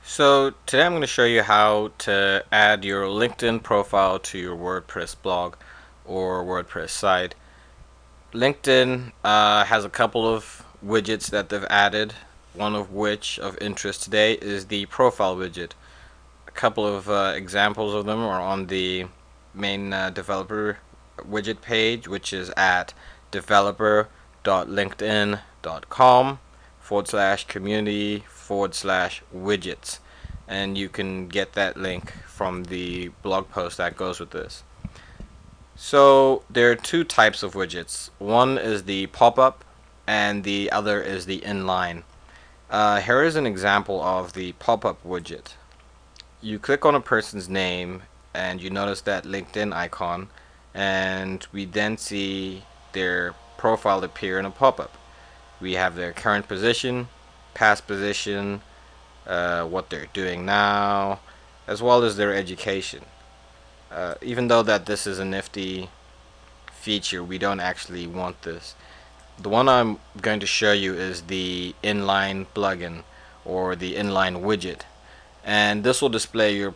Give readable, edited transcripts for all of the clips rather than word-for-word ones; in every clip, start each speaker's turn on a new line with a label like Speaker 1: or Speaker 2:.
Speaker 1: So today I'm going to show you how to add your LinkedIn profile to your WordPress blog or WordPress site. LinkedIn has a couple of widgets that they've added, one of which of interest today is the profile widget. A couple of examples of them are on the main developer widget page, which is at developer.linkedin.com/community/widgets, and you can get that link from the blog post that goes with this. So there are two types of widgets. One is the pop-up and the other is the inline. Here is an example of the pop-up widget. You click on a person's name and you notice that LinkedIn icon, and we then see their profile appear in a pop-up. We have their current position, past position, what they're doing now, as well as their education. Even though that this is a nifty feature, we don't actually want this. The one I'm going to show you is the inline plugin or the inline widget, and this will display your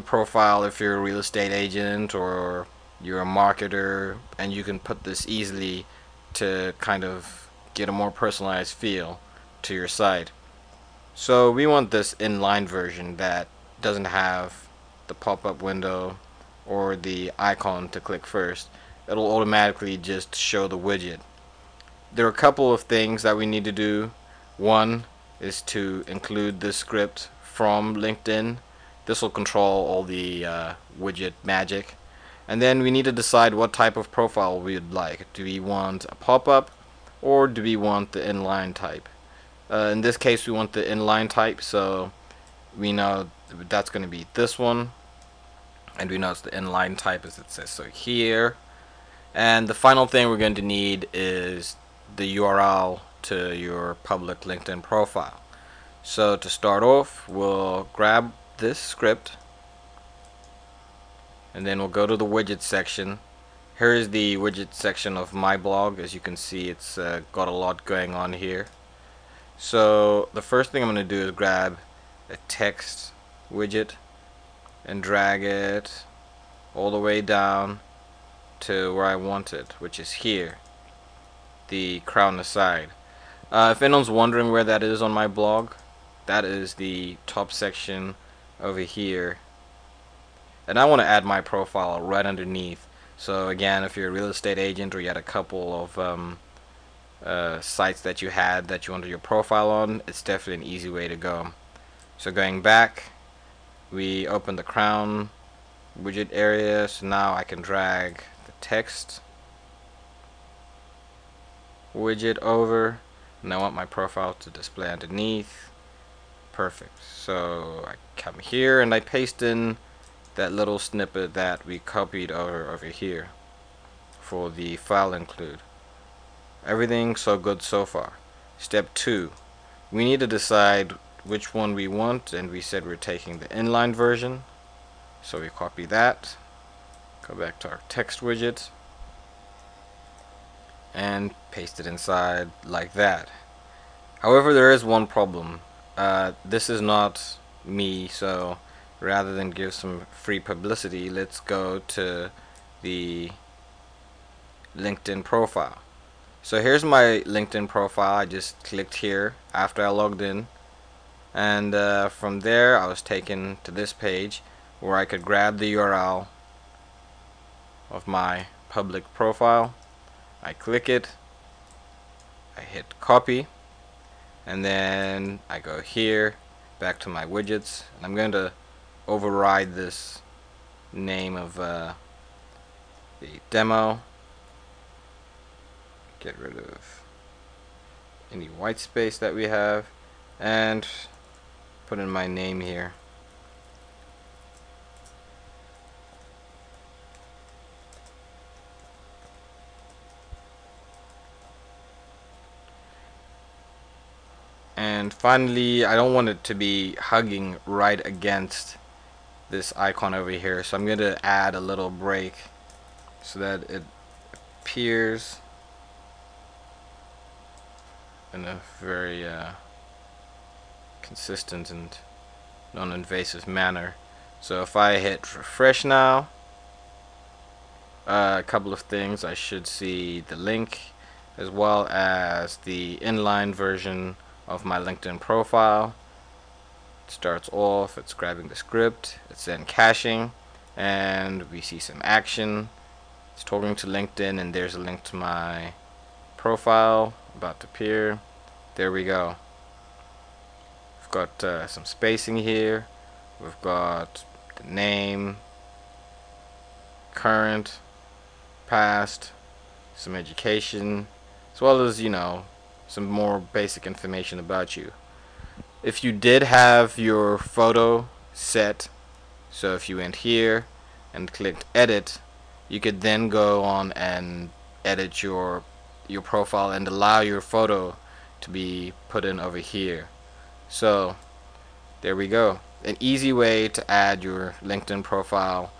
Speaker 1: profile if you're a real estate agent or you're a marketer, and you can put this easily to kind of get a more personalized feel to your site. So we want this inline version that doesn't have the pop-up window or the icon to click first. It'll automatically just show the widget. There are a couple of things that we need to do. One is to include this script from LinkedIn. This will control all the widget magic. And then we need to decide what type of profile we would like. Do we want a pop-up or do we want the inline type? In this case we want the inline type, so we know that's going to be this one, and we know it's the inline type as it says so here. And the final thing we're going to need is the URL to your public LinkedIn profile. So to start off, we'll grab this script and then we'll go to the widget section. Here is the widget section of my blog. As you can see, it's got a lot going on here. So the first thing I'm going to do is grab a text widget and drag it all the way down to where I want it, which is here, the crown aside. If anyone's wondering where that is on my blog, that is the top section over here, and I want to add my profile right underneath. So again, if you're a real estate agent or you had a couple of sites that you wanted your profile on, it's definitely an easy way to go. So going back, we open the crown widget area, so now I can drag the text widget over, and I want my profile to display underneath. Perfect. So I come here and I paste in that little snippet that we copied over here for the file include. Everything so good so far. Step 2, we need to decide which one we want, and we said we're taking the inline version, so we copy that, go back to our text widget and paste it inside like that. However, there is one problem. This is not me, so rather than give some free publicity, let's go to the LinkedIn profile. So here's my LinkedIn profile. I just clicked here after I logged in, and from there I was taken to this page where I could grab the URL of my public profile. I click it, I hit copy, and then I go here back to my widgets, and I'm going to override this name of the demo, get rid of any white space that we have, and put in my name here. And finally, I don't want it to be hugging right against this icon over here, so I'm going to add a little break so that it appears in a very consistent and non-invasive manner. So if I hit refresh now, a couple of things, I should see the link as well as the inline version of my LinkedIn profile. It starts off, it's grabbing the script, it's then caching, and we see some action. It's talking to LinkedIn, and there's a link to my profile about to appear. There we go. We've got some spacing here. We've got the name, current, past, some education, as well as, some more basic information about you. If you did have your photo set, so if you went here and clicked edit, you could then go on and edit your profile and allow your photo to be put in over here. So there we go. An easy way to add your LinkedIn profile